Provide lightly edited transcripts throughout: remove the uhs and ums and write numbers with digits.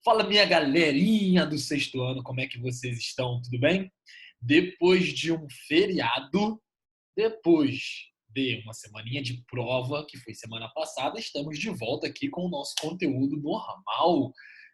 Fala, minha galerinha do sexto ano, como é que vocês estão? Tudo bem? Depois de um feriado, depois de uma semaninha de prova, que foi semana passada, estamos de volta aqui com o nosso conteúdo normal,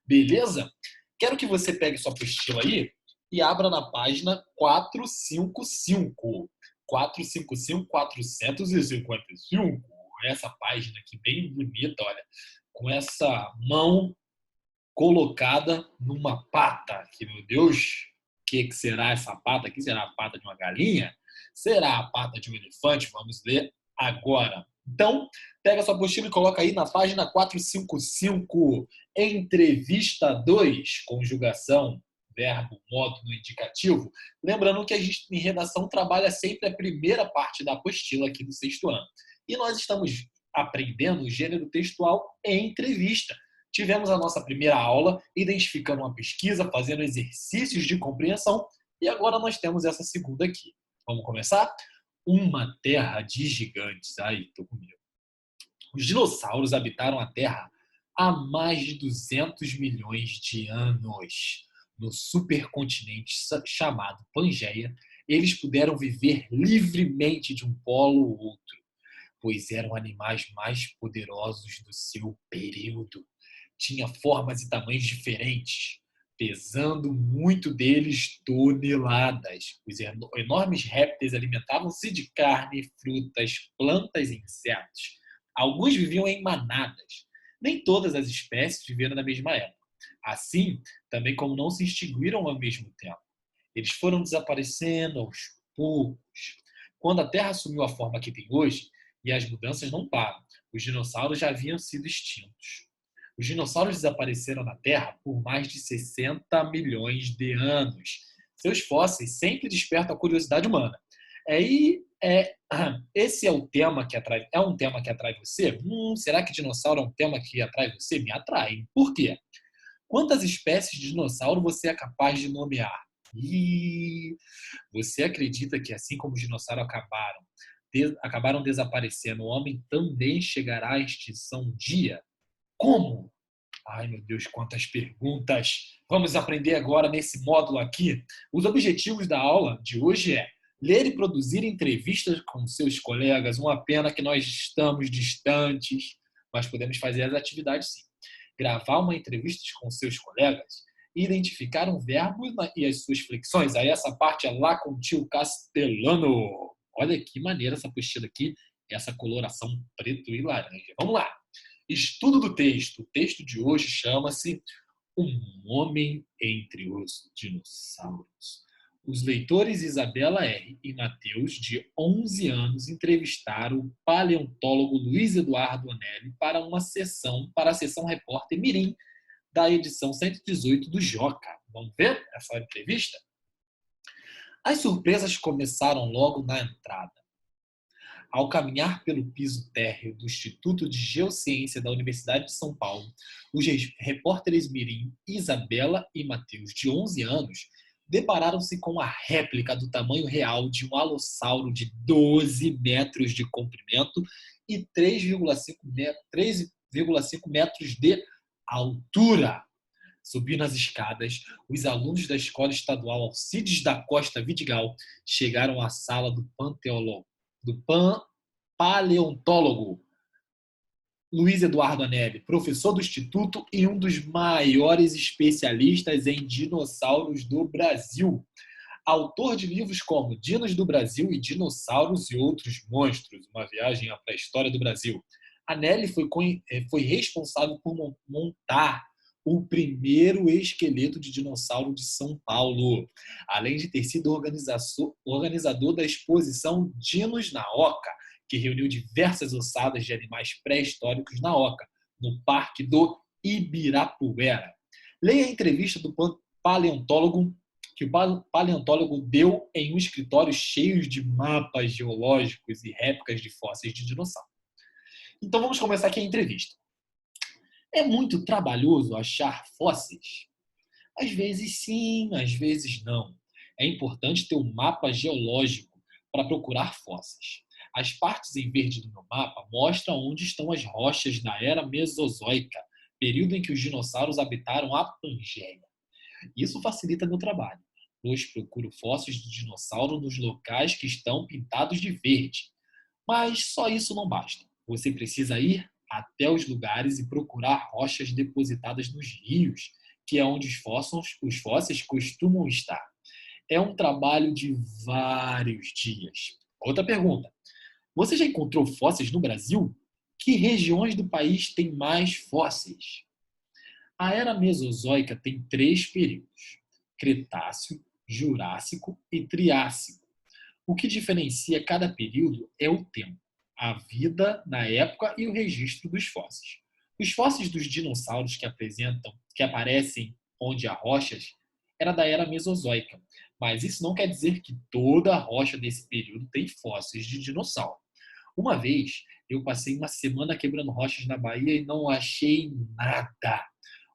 beleza? Quero que você pegue sua apostila aí e abra na página 455. 455, 455. Essa página aqui bem bonita, olha, com essa mão colocada numa pata. Que, meu Deus, o que será essa pata? Que será a pata de uma galinha? Será a pata de um elefante? Vamos ler agora. Então, pega sua apostila e coloca aí na página 455, entrevista 2, conjugação, verbo, modo no indicativo. Lembrando que a gente, em redação, trabalha sempre a primeira parte da apostila aqui do sexto ano. E nós estamos aprendendo o gênero textual em entrevista. Tivemos a nossa primeira aula, identificando uma pesquisa, fazendo exercícios de compreensão, e agora nós temos essa segunda aqui. Vamos começar? Uma terra de gigantes. Ai, tô com medo. Os dinossauros habitaram a Terra há mais de 200 milhões de anos. No supercontinente chamado Pangeia, eles puderam viver livremente de um polo ao outro, pois eram animais mais poderosos do seu período. Tinha formas e tamanhos diferentes, pesando muito deles toneladas. Os enormes répteis alimentavam-se de carne, frutas, plantas e insetos. Alguns viviam em manadas. Nem todas as espécies viveram na mesma época. Assim, também como não se extinguiram ao mesmo tempo. Eles foram desaparecendo aos poucos. Quando a Terra assumiu a forma que tem hoje, e as mudanças não param, os dinossauros já haviam sido extintos. Os dinossauros desapareceram na Terra por mais de 60 milhões de anos. Seus fósseis sempre despertam a curiosidade humana. Esse é o tema que atrai. É um tema que atrai você? Será que dinossauro é um tema que atrai você? Me atrai. Por quê? Quantas espécies de dinossauro você é capaz de nomear? E você acredita que assim como os dinossauros acabaram desaparecendo, o homem também chegará à extinção um dia? Como? Ai, meu Deus, quantas perguntas! Vamos aprender agora nesse módulo aqui. Os objetivos da aula de hoje é ler e produzir entrevistas com seus colegas. Uma pena que nós estamos distantes, mas podemos fazer as atividades sim. Gravar uma entrevista com seus colegas, identificar um verbo e as suas flexões. Aí essa parte é lá com o tio Castelano. Olha que maneira essa apostila aqui, essa coloração preto e laranja. Vamos lá. Estudo do texto. O texto de hoje chama-se Um Homem entre os Dinossauros. Os leitores Isabela R. e Matheus, de 11 anos, entrevistaram o paleontólogo Luiz Eduardo Anelli para a sessão Repórter Mirim da edição 118 do Joca. Vamos ver essa entrevista? As surpresas começaram logo na entrada. Ao caminhar pelo piso térreo do Instituto de Geociência da Universidade de São Paulo, os repórteres Mirim, Isabela e Matheus, de 11 anos, depararam-se com a réplica do tamanho real de um alossauro de 12 metros de comprimento e 3,5 metros de altura. Subindo as escadas, os alunos da Escola Estadual Alcides da Costa Vidigal chegaram à sala do paleontólogo Luiz Eduardo Anelli, professor do Instituto e um dos maiores especialistas em dinossauros do Brasil. Autor de livros como Dinos do Brasil e Dinossauros e Outros Monstros, uma viagem à pré-história do Brasil. Anelli foi responsável por montar o primeiro esqueleto de dinossauro de São Paulo, além de ter sido organizador da exposição Dinos na Oca, que reuniu diversas ossadas de animais pré-históricos na Oca, no Parque do Ibirapuera. Leia a entrevista do paleontólogo que o paleontólogo deu em um escritório cheio de mapas geológicos e réplicas de fósseis de dinossauro. Então vamos começar aqui a entrevista. É muito trabalhoso achar fósseis? Às vezes sim, às vezes não. É importante ter um mapa geológico para procurar fósseis. As partes em verde do meu mapa mostram onde estão as rochas da era Mesozoica, período em que os dinossauros habitaram a Pangeia. Isso facilita meu trabalho, pois procuro fósseis de dinossauro nos locais que estão pintados de verde. Mas só isso não basta. Você precisa ir até os lugares e procurar rochas depositadas nos rios, que é onde os fósseis costumam estar. É um trabalho de vários dias. Outra pergunta: você já encontrou fósseis no Brasil? Que regiões do país têm mais fósseis? A Era Mesozoica tem 3 períodos: Cretáceo, Jurássico e Triássico. O que diferencia cada período é o tempo, a vida na época e o registro dos fósseis. Os fósseis dos dinossauros que aparecem onde há rochas, era da Era Mesozoica, mas isso não quer dizer que toda rocha desse período tem fósseis de dinossauro. Uma vez, eu passei uma semana quebrando rochas na Bahia e não achei nada.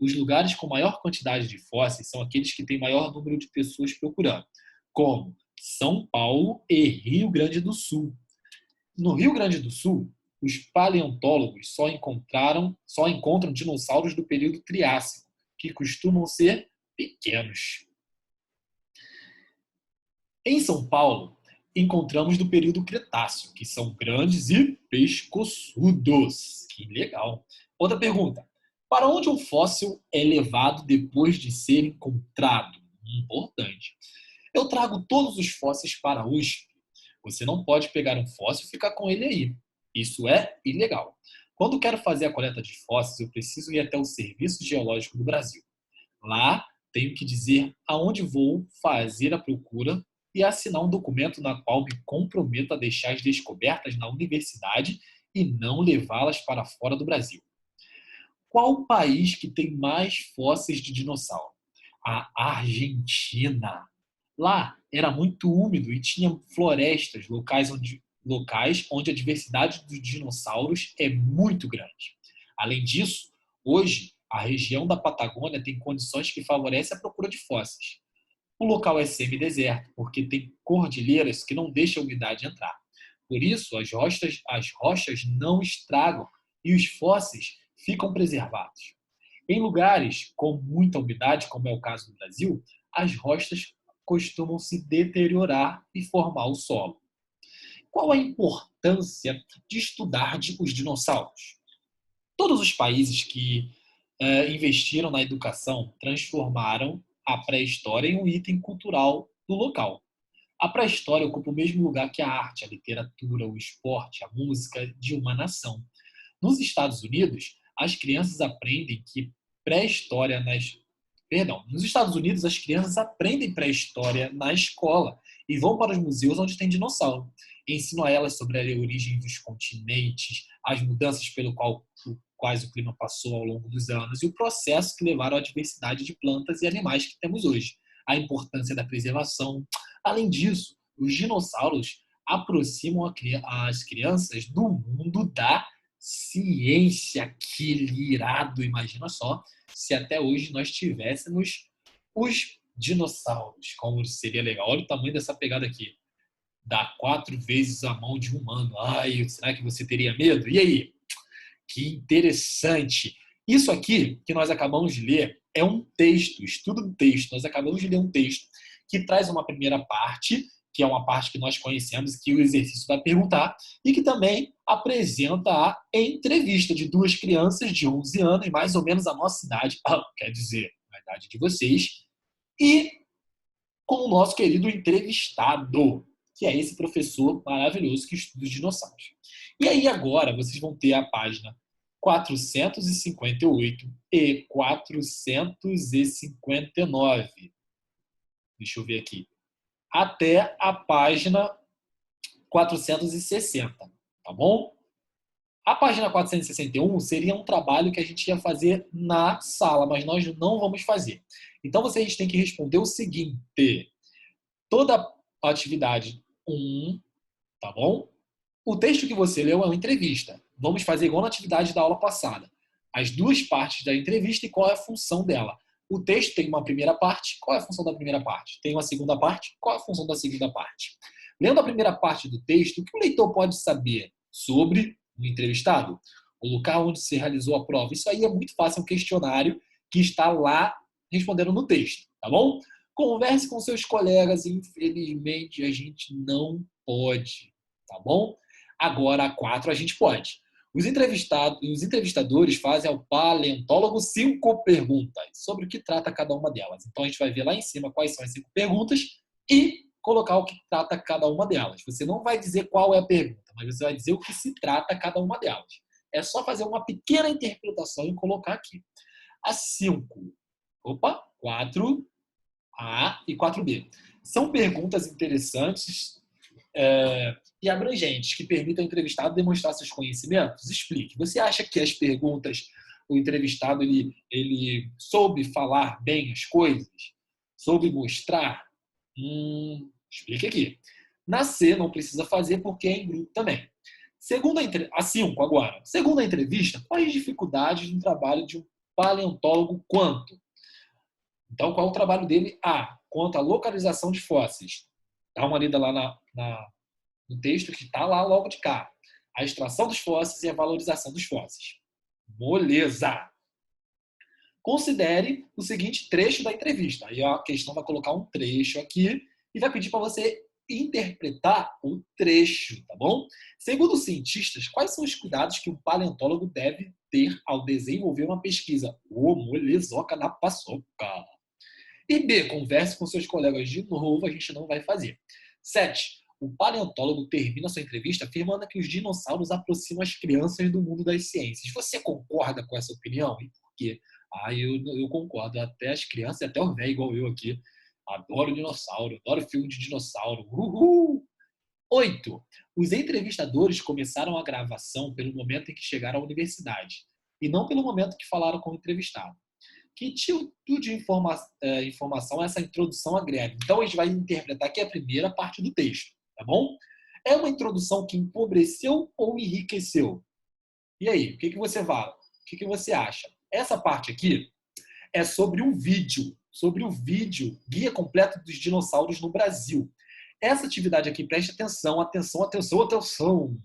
Os lugares com maior quantidade de fósseis são aqueles que têm maior número de pessoas procurando, como São Paulo e Rio Grande do Sul. No Rio Grande do Sul, os paleontólogos só encontram dinossauros do período Triássico, que costumam ser pequenos. Em São Paulo, encontramos do período Cretáceo, que são grandes e pescoçudos. Que legal. Outra pergunta: para onde um fóssil é levado depois de ser encontrado? Importante. Eu trago todos os fósseis para a USP. Você não pode pegar um fóssil e ficar com ele aí. Isso é ilegal. Quando quero fazer a coleta de fósseis, eu preciso ir até o Serviço Geológico do Brasil. Lá, tenho que dizer aonde vou fazer a procura e assinar um documento na qual me comprometo a deixar as descobertas na universidade e não levá-las para fora do Brasil. Qual o país que tem mais fósseis de dinossauro? A Argentina. Lá era muito úmido e tinha florestas, locais onde a diversidade dos dinossauros é muito grande. Além disso, hoje a região da Patagônia tem condições que favorecem a procura de fósseis. O local é semideserto, porque tem cordilheiras que não deixam a umidade entrar. Por isso, as rochas não estragam e os fósseis ficam preservados. Em lugares com muita umidade, como é o caso do Brasil, as rochas costumam se deteriorar e formar o solo. Qual a importância de estudar os dinossauros? Todos os países que investiram na educação transformaram a pré-história em um item cultural do local. A pré-história ocupa o mesmo lugar que a arte, a literatura, o esporte, a música de uma nação. Nos Estados Unidos, as crianças aprendem que pré-história nas nos Estados Unidos, as crianças aprendem pré-história na escola e vão para os museus onde tem dinossauro. Ensinam a elas sobre a origem dos continentes, as mudanças quais o clima passou ao longo dos anos e o processo que levaram à diversidade de plantas e animais que temos hoje. A importância da preservação. Além disso, os dinossauros aproximam as crianças do mundo da ciência. Que irado! Imagina só se até hoje nós tivéssemos os dinossauros. Como seria legal. Olha o tamanho dessa pegada aqui. Dá 4 vezes a mão de um humano. Ai, será que você teria medo? E aí? Que interessante. Isso aqui que nós acabamos de ler é um texto, estudo do texto. Nós acabamos de ler um texto que traz uma primeira parte, que é uma parte que nós conhecemos, que o exercício vai perguntar, e que também apresenta a entrevista de 2 crianças de 11 anos, mais ou menos a nossa idade, quer dizer, a idade de vocês, e com o nosso querido entrevistado, que é esse professor maravilhoso que estuda os dinossauros. E aí agora vocês vão ter a página 458 e 459. Deixa eu ver aqui. Até a página 460, tá bom? A página 461 seria um trabalho que a gente ia fazer na sala, mas nós não vamos fazer. Então, vocês têm que responder o seguinte: toda a atividade 1, tá bom? O texto que você leu é uma entrevista. Vamos fazer igual na atividade da aula passada. As 2 partes da entrevista e qual é a função dela. O texto tem uma primeira parte, qual é a função da primeira parte? Tem uma segunda parte, qual é a função da segunda parte? Lendo a primeira parte do texto, o que o leitor pode saber sobre o entrevistado? o local onde se realizou a prova. Isso aí é muito fácil, é um questionário que está lá respondendo no texto, tá bom? Converse com seus colegas, infelizmente a gente não pode, tá bom? Agora a 4 a gente pode. Os entrevistadores fazem ao paleontólogo 5 perguntas sobre o que trata cada uma delas. Então a gente vai ver lá em cima quais são as 5 perguntas e colocar o que trata cada uma delas. Você não vai dizer qual é a pergunta, mas você vai dizer o que se trata cada uma delas. É só fazer uma pequena interpretação e colocar aqui. As 5, 4A e 4B. São perguntas interessantes e abrangentes que permitem ao entrevistado demonstrar seus conhecimentos. Explique. Você acha que as perguntas, o entrevistado ele soube falar bem as coisas? Soube mostrar? Explique aqui. Na C não precisa fazer porque é em grupo também. A 5 agora. Segundo a entrevista, quais as dificuldades no trabalho de um paleontólogo quanto? Então, qual é o trabalho dele? Quanto à localização de fósseis. Dá uma lida lá no texto que está lá logo de cá. A extração dos fósseis e a valorização dos fósseis. Moleza! Considere o seguinte trecho da entrevista. Aí a questão vai colocar um trecho aqui e vai pedir para você interpretar o trecho, tá bom? Segundo os cientistas, quais são os cuidados que um paleontólogo deve ter ao desenvolver uma pesquisa? Molezoca na paçoca. E B, converse com seus colegas de novo, a gente não vai fazer. 7. O paleontólogo termina sua entrevista afirmando que os dinossauros aproximam as crianças do mundo das ciências. Você concorda com essa opinião? E por quê? Eu concordo. Até as crianças, até o velho igual eu aqui. Adoro dinossauro, adoro filme de dinossauro. Uhul! 8. Os entrevistadores começaram a gravação pelo momento em que chegaram à universidade e não pelo momento que falaram com o entrevistado. Que tipo de informação essa introdução agrega? Então, a gente vai interpretar aqui a primeira parte do texto, tá bom? É uma introdução que empobreceu ou enriqueceu? E aí, o que você fala? O que você acha? Essa parte aqui é sobre o vídeo Guia Completo dos Dinossauros no Brasil. Essa atividade aqui, preste atenção, atenção, atenção, atenção,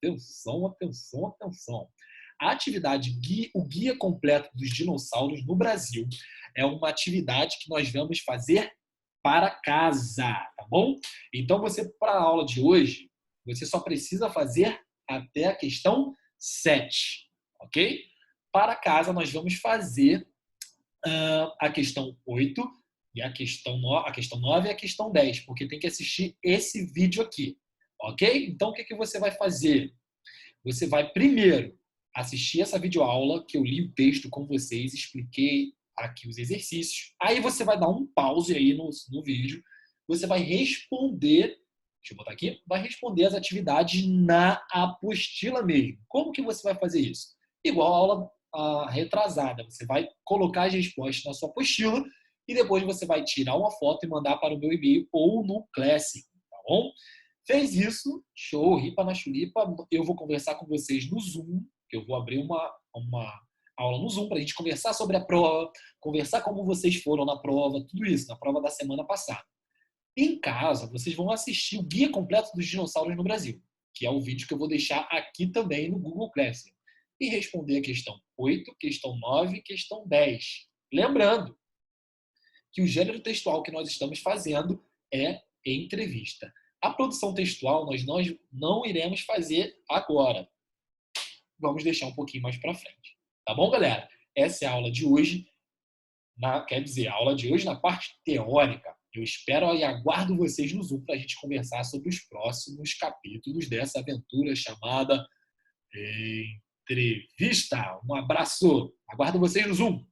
atenção, atenção, atenção. A atividade o Guia Completo dos Dinossauros no Brasil é uma atividade que nós vamos fazer para casa, tá bom? Então, para a aula de hoje, você só precisa fazer até a questão 7, ok? Para casa, nós vamos fazer a questão 8, e a questão 9 e a questão 10, porque tem que assistir esse vídeo aqui, ok? Então, o que você vai fazer? Você vai primeiro assistir essa videoaula, que eu li o texto com vocês, expliquei aqui os exercícios. Aí você vai dar um pause aí no vídeo. Você vai responder, deixa eu botar aqui, vai responder as atividades na apostila mesmo. Como que você vai fazer isso? Igual a aula retrasada. Você vai colocar as respostas na sua apostila e depois você vai tirar uma foto e mandar para o meu e-mail ou no Classic, tá bom? Fez isso, show, ripa na chulipa. Eu vou conversar com vocês no Zoom, que eu vou abrir uma aula no Zoom para a gente conversar sobre a prova, conversar como vocês foram na prova, tudo isso, na prova da semana passada. Em casa, vocês vão assistir o Guia Completo dos Dinossauros no Brasil, que é o vídeo que eu vou deixar aqui também no Google Classroom. E responder a questão 8, questão 9 e questão 10. Lembrando que o gênero textual que nós estamos fazendo é entrevista. A produção textual nós não iremos fazer agora. Vamos deixar um pouquinho mais para frente. Tá bom, galera? Essa é a aula de hoje. A aula de hoje na parte teórica. Eu espero e aguardo vocês no Zoom para a gente conversar sobre os próximos capítulos dessa aventura chamada Entrevista. Um abraço. Aguardo vocês no Zoom.